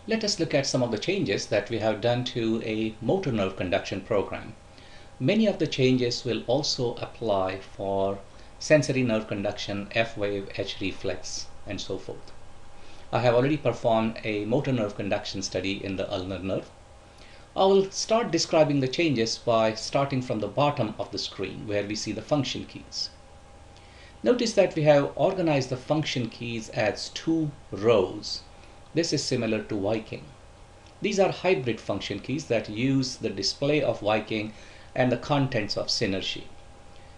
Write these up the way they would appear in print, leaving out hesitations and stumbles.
Let us look at some of the changes that we have done to a motor nerve conduction program. Many of the changes will also apply for sensory nerve conduction, F wave, H reflex, and so forth. I have already performed a motor nerve conduction study in the ulnar nerve. I will start describing the changes by starting from the bottom of the screen where we see the function keys. Notice that we have organized the function keys as two rows. This is similar to Viking. These are hybrid function keys that use the display of Viking and the contents of Synergy.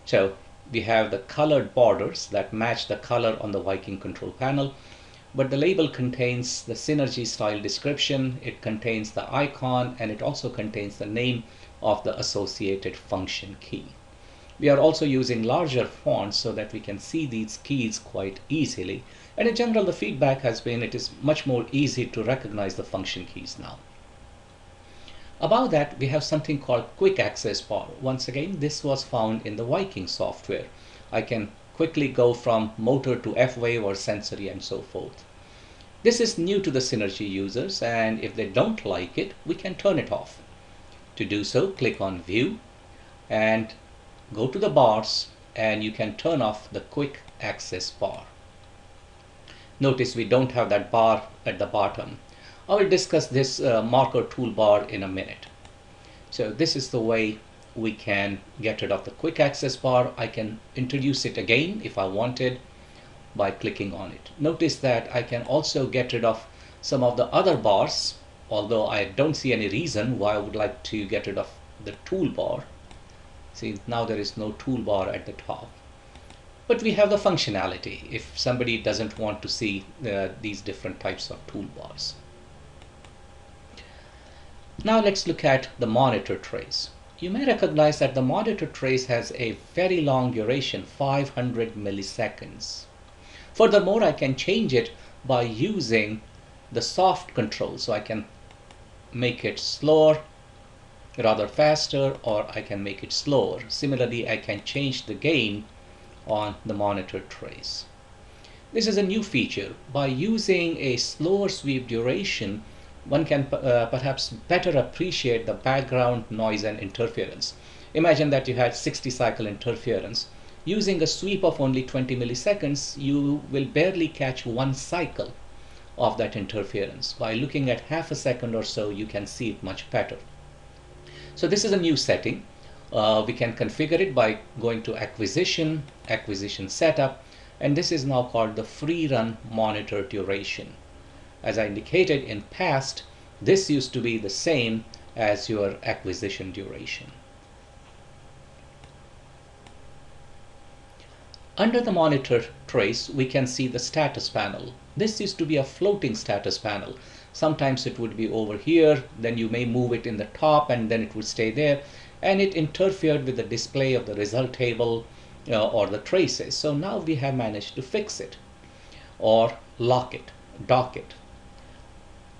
So we have the colored borders that match the color on the Viking control panel, but the label contains the Synergy style description, it contains the icon, and it also contains the name of the associated function key. We are also using larger fonts so that we can see these keys quite easily. And in general, the feedback has been it is much more easy to recognize the function keys now. Above that, we have something called quick access bar. Once again, this was found in the Viking software. I can quickly go from motor to F wave or sensory and so forth. This is new to the Synergy users, and if they don't like it, we can turn it off. To do so, click on View and go to the bars, and you can turn off the quick access bar. Notice we don't have that bar at the bottom. I will discuss this marker toolbar in a minute. So this is the way we can get rid of the quick access bar. I can introduce it again if I wanted by clicking on it. Notice that I can also get rid of some of the other bars, although I don't see any reason why I would like to get rid of the toolbar. See, now there is no toolbar at the top. But we have the functionality if somebody doesn't want to see these different types of toolbars. Now let's look at the monitor trace. You may recognize that the monitor trace has a very long duration, 500 milliseconds. Furthermore, I can change it by using the soft control. So I can make it slower, rather faster, or I can make it slower. Similarly, I can change the gain on the monitor trace. This is a new feature. By using a slower sweep duration, one can perhaps better appreciate the background noise and interference. Imagine that you had 60 cycle interference. Using a sweep of only 20 milliseconds, you will barely catch one cycle of that interference. By looking at half a second or so, you can see it much better. So this is a new setting. We can configure it by going to Acquisition, Acquisition Setup, and this is now called the Free Run Monitor Duration. As I indicated in past, this used to be the same as your acquisition duration. Under the monitor trace, we can see the status panel. This used to be a floating status panel. Sometimes it would be over here, then you may move it in the top and then it would stay there, and it interfered with the display of the result table or the traces. So now we have managed to fix it or lock it, dock it.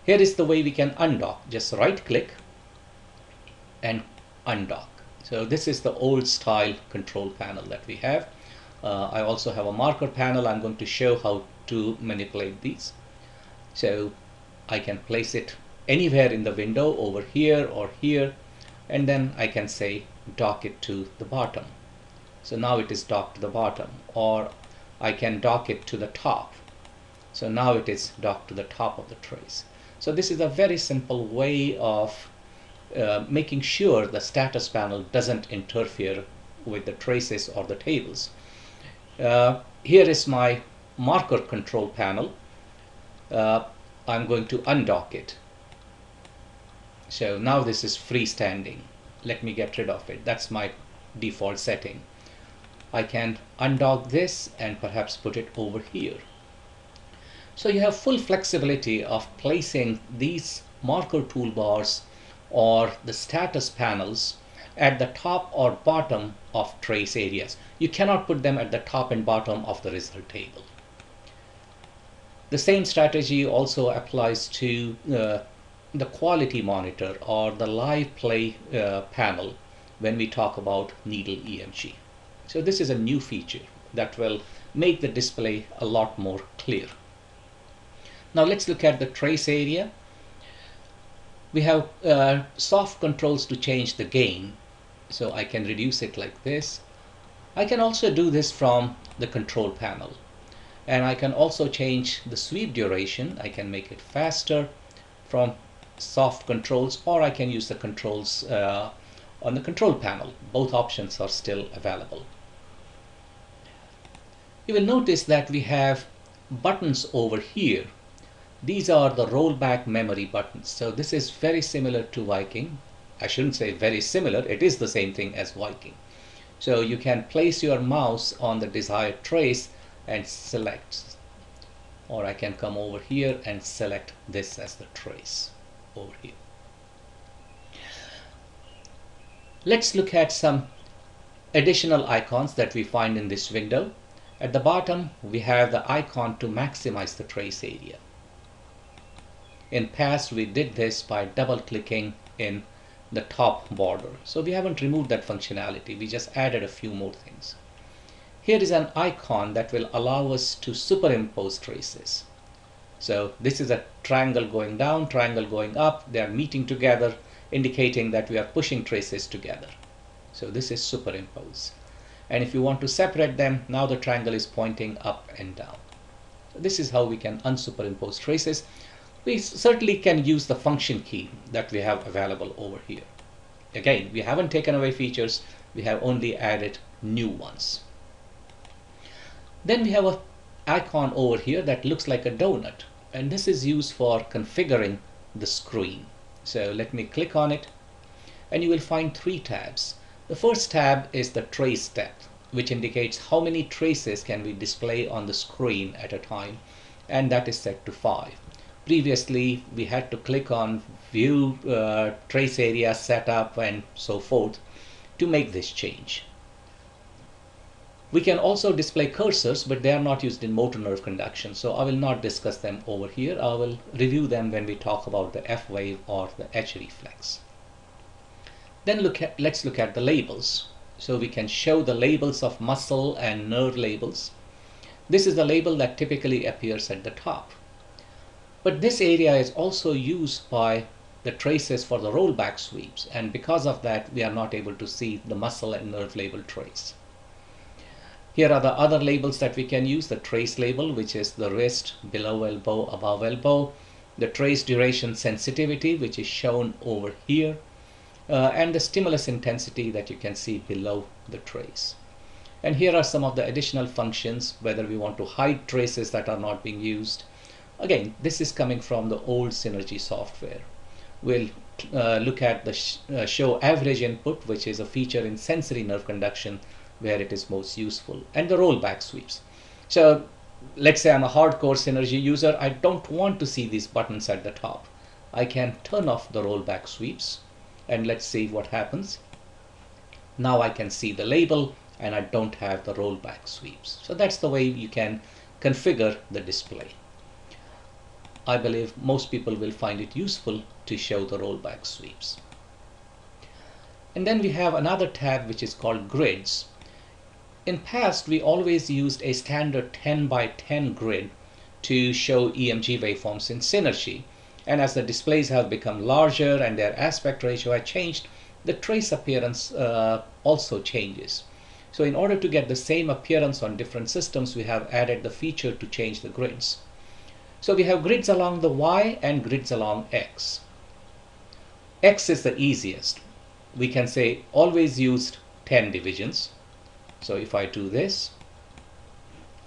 Here is the way we can undock. Just right click and undock. So this is the old style control panel that we have. I also have a marker panel. I'm going to show how to manipulate these. So I can place it anywhere in the window, over here or here, and then I can say dock it to the bottom. So now it is docked to the bottom, or I can dock it to the top. So now it is docked to the top of the trace. So this is a very simple way of making sure the status panel doesn't interfere with the traces or the tables. Here is my marker control panel. I'm going to undock it. So now this is freestanding. Let me get rid of it. That's my default setting. I can undock this and perhaps put it over here. So you have full flexibility of placing these marker toolbars or the status panels at the top or bottom of trace areas. You cannot put them at the top and bottom of the result table. The same strategy also applies to the quality monitor or the live play panel when we talk about needle EMG. So this is a new feature that will make the display a lot more clear. Now let's look at the trace area. We have soft controls to change the gain. So I can reduce it like this. I can also do this from the control panel. And I can also change the sweep duration. I can make it faster from soft controls, or I can use the controls on the control panel. Both options are still available. You will notice that we have buttons over here. These are the rollback memory buttons. So this is very similar to Viking. I shouldn't say very similar, it is the same thing as Viking. So you can place your mouse on the desired trace and select, or I can come over here and select this as the trace over here. Let's look at some additional icons that we find in this window. At the bottom, we have the icon to maximize the trace area. In past, we did this by double clicking in the top border. So we haven't removed that functionality. We just added a few more things. Here is an icon that will allow us to superimpose traces. So this is a triangle going down, triangle going up. They are meeting together, indicating that we are pushing traces together. So this is superimpose. And if you want to separate them, now the triangle is pointing up and down. So this is how we can unsuperimpose traces. We certainly can use the function key that we have available over here. Again, we haven't taken away features, we have only added new ones. Then we have an icon over here that looks like a donut, and this is used for configuring the screen. So let me click on it, and you will find three tabs. The first tab is the trace depth, which indicates how many traces can we display on the screen at a time, and that is set to 5. Previously, we had to click on view, trace area, setup, and so forth to make this change. We can also display cursors, but they are not used in motor nerve conduction, so I will not discuss them over here. I will review them when we talk about the F wave or the H reflex. Then let's look at the labels. So we can show the labels of muscle and nerve labels. This is the label that typically appears at the top. But this area is also used by the traces for the rollback sweeps, and because of that we are not able to see the muscle and nerve label trace. Here are the other labels that we can use. The trace label, which is the wrist, below elbow, above elbow. The trace duration sensitivity, which is shown over here. And the stimulus intensity that you can see below the trace. And here are some of the additional functions, whether we want to hide traces that are not being used. Again, this is coming from the old Synergy software. We'll look at the show average input, which is a feature in sensory nerve conduction where it is most useful, and the rollback sweeps. So let's say I'm a hardcore Synergy user. I don't want to see these buttons at the top. I can turn off the rollback sweeps, and let's see what happens. Now I can see the label and I don't have the rollback sweeps. So that's the way you can configure the display. I believe most people will find it useful to show the rollback sweeps. And then we have another tab which is called grids. In past, we always used a standard 10 by 10 grid to show EMG waveforms in Synergy. And as the displays have become larger and their aspect ratio has changed, the trace appearance also changes. So in order to get the same appearance on different systems, we have added the feature to change the grids. So we have grids along the Y and grids along X. X is the easiest. We can say always used 10 divisions. So if I do this,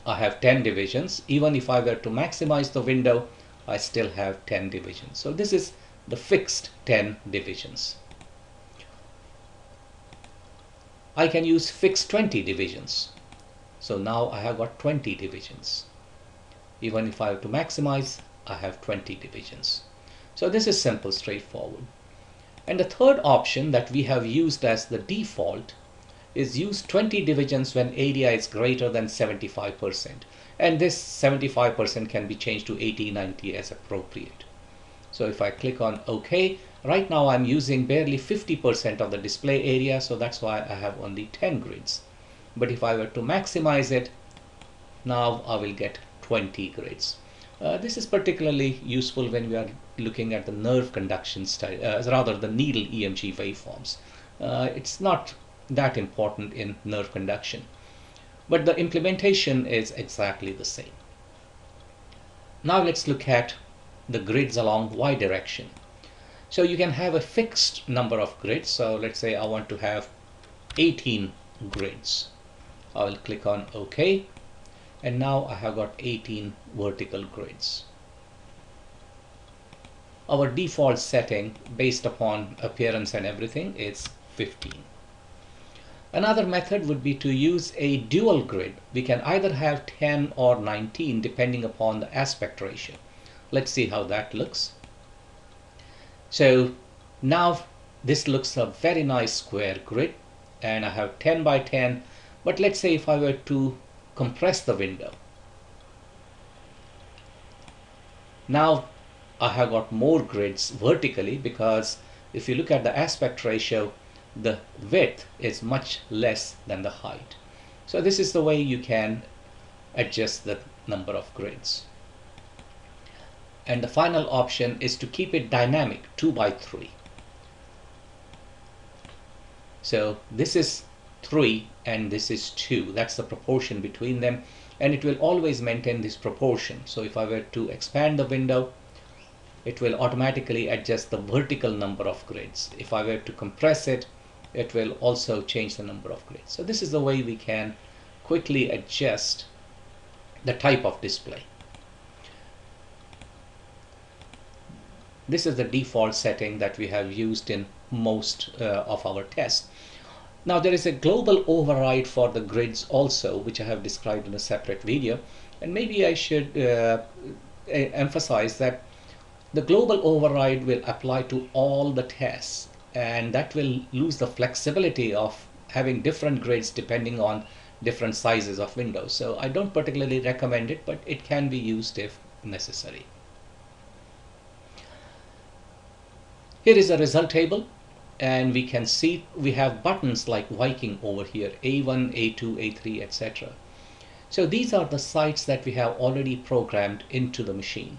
I have 10 divisions. Even if I were to maximize the window, I still have 10 divisions. So this is the fixed 10 divisions. I can use fixed 20 divisions. So now I have got 20 divisions. Even if I have to maximize, I have 20 divisions. So this is simple, straightforward. And the third option that we have used as the default is use 20 divisions when area is greater than 75%. And this 75% can be changed to 80, 90 as appropriate. So if I click on OK, right now I'm using barely 50% of the display area, so that's why I have only 10 grids. But if I were to maximize it, now I will get 20 grids. This is particularly useful when we are looking at the nerve conduction study, rather the needle EMG waveforms. It's not that important in nerve conduction, but the implementation is exactly the same. Now let's look at the grids along Y direction. So you can have a fixed number of grids. So let's say I want to have 18 grids. I will click on OK, and now I have got 18 vertical grids. Our default setting based upon appearance and everything is 15. Another method would be to use a dual grid. We can either have 10 or 19 depending upon the aspect ratio. Let's see how that looks. So now this looks a very nice square grid, and I have 10 by 10, but let's say if I were to compress the window, now I have got more grids vertically, because if you look at the aspect ratio, the width is much less than the height. So this is the way you can adjust the number of grids. And the final option is to keep it dynamic, 2 by 3. So this is 3 and this is 2. That's the proportion between them, and it will always maintain this proportion. So if I were to expand the window, it will automatically adjust the vertical number of grids. If I were to compress it, it will also change the number of grids. So this is the way we can quickly adjust the type of display. This is the default setting that we have used in most of our tests. Now there is a global override for the grids also, which I have described in a separate video, and maybe I should emphasize that the global override will apply to all the tests, and that will lose the flexibility of having different grids depending on different sizes of windows. So I don't particularly recommend it, but it can be used if necessary. Here is a result table, and we can see we have buttons like Viking over here, A1, A2, A3, etc. So these are the sites that we have already programmed into the machine.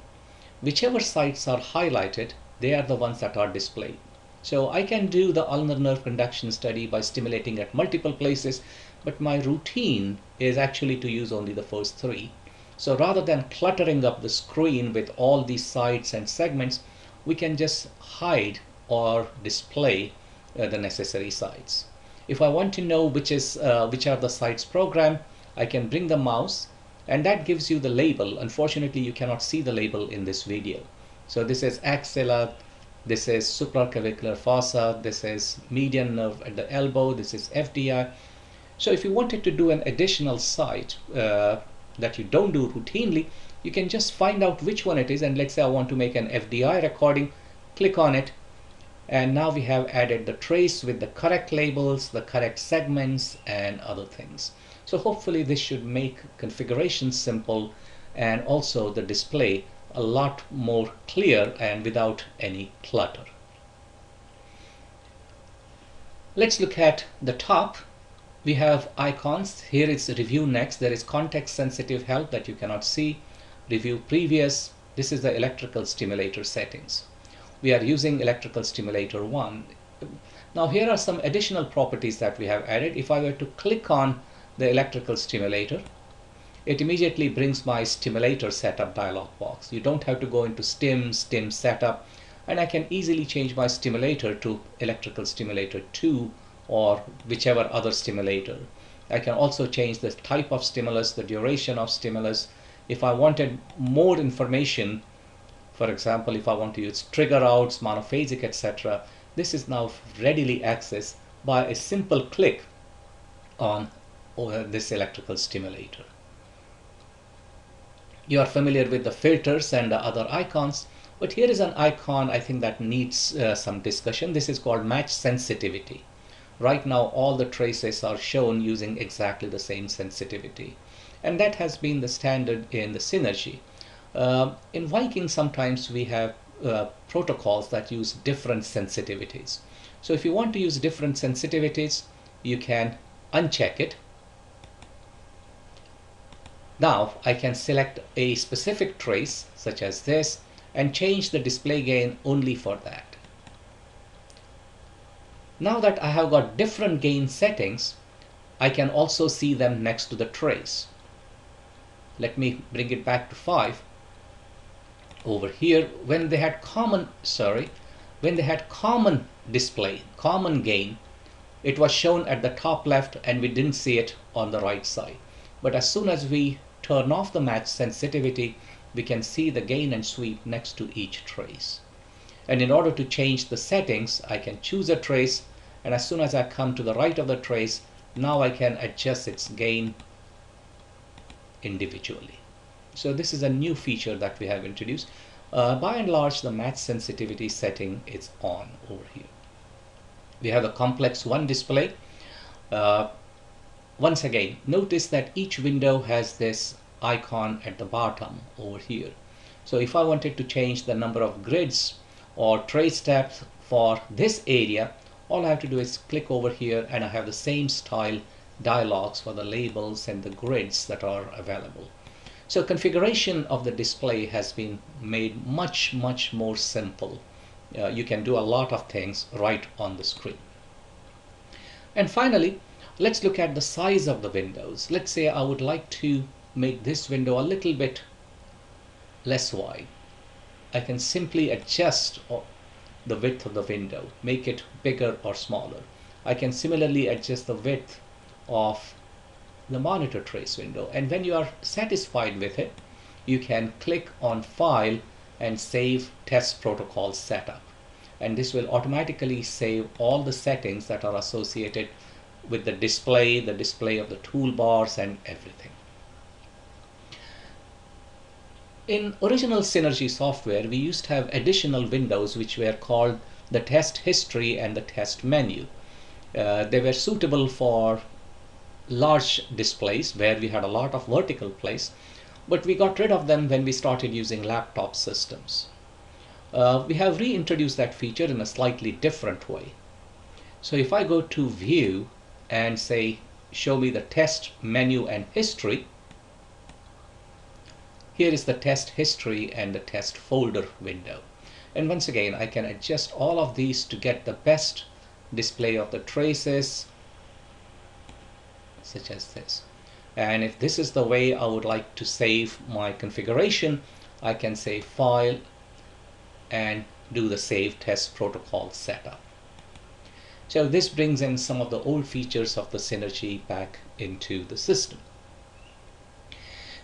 Whichever sites are highlighted, they are the ones that are displayed. So I can do the ulnar nerve conduction study by stimulating at multiple places, but my routine is actually to use only the first 3. So rather than cluttering up the screen with all these sites and segments, we can just hide or display the necessary sites. If I want to know which are the sites programmed, I can bring the mouse, and that gives you the label. Unfortunately, you cannot see the label in this video. So this is axilla, this is supraclavicular fossa, this is median nerve at the elbow, this is FDI. So if you wanted to do an additional site that you don't do routinely, you can just find out which one it is, and let's say I want to make an FDI recording, click on it, and now we have added the trace with the correct labels, the correct segments, and other things. So hopefully this should make configuration simple, and also the display a lot more clear and without any clutter. Let's look at the top. We have icons. Here it's review next. There is context sensitive help that you cannot see. Review previous. This is the electrical stimulator settings. We are using electrical stimulator 1. Now here are some additional properties that we have added. If I were to click on the electrical stimulator, it immediately brings my stimulator setup dialog box. You don't have to go into stim setup, and I can easily change my stimulator to electrical stimulator 2 or whichever other stimulator. I can also change the type of stimulus, the duration of stimulus. If I wanted more information, for example, if I want to use trigger outs, monophasic, etc., this is now readily accessed by a simple click on this electrical stimulator. You are familiar with the filters and the other icons, but here is an icon I think that needs some discussion. This is called match sensitivity. Right now all the traces are shown using exactly the same sensitivity, and that has been the standard in the Synergy. In Viking sometimes we have protocols that use different sensitivities. So if you want to use different sensitivities, you can uncheck it. Now I can select a specific trace such as this and change the display gain only for that. Now that I have got different gain settings, I can also see them next to the trace. Let me bring it back to 5. Over here, when they had common display, common gain, it was shown at the top left and we didn't see it on the right side. But as soon as we turn off the match sensitivity, we can see the gain and sweep next to each trace. And in order to change the settings, I can choose a trace, and as soon as I come to the right of the trace, now I can adjust its gain individually. So this is a new feature that we have introduced. By and large, the match sensitivity setting is on over here. We have a complex 1 display. Once again, notice that each window has this icon at the bottom over here. So if I wanted to change the number of grids or trace steps for this area, all I have to do is click over here and I have the same style dialogues for the labels and the grids that are available. So configuration of the display has been made much more simple. You can do a lot of things right on the screen. And finally, let's look at the size of the windows. Let's say I would like to make this window a little bit less wide. I can simply adjust the width of the window, make it bigger or smaller. I can similarly adjust the width of the monitor trace window, and when you are satisfied with it, you can click on File and Save Test Protocol Setup, and this will automatically save all the settings that are associated with the display of the toolbars and everything. In original Synergy software, we used to have additional windows which were called the test history and the test menu. They were suitable for large displays where we had a lot of vertical place, but we got rid of them when we started using laptop systems. We have reintroduced that feature in a slightly different way. So if I go to View and say show me the test menu and history, here is the test history and the test folder window. And once again, I can adjust all of these to get the best display of the traces, such as this. And if this is the way I would like to save my configuration, I can say File and do the Save Test Protocol Setup. So this brings in some of the old features of the Synergy back into the system.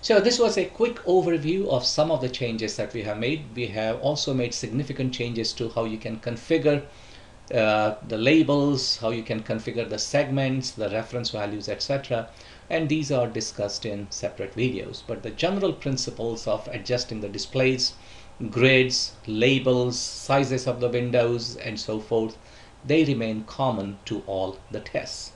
So this was a quick overview of some of the changes that we have made. We have also made significant changes to how you can configure the labels, how you can configure the segments, the reference values, etc. And these are discussed in separate videos. But the general principles of adjusting the displays, grids, labels, sizes of the windows, and so forth, they remain common to all the tests.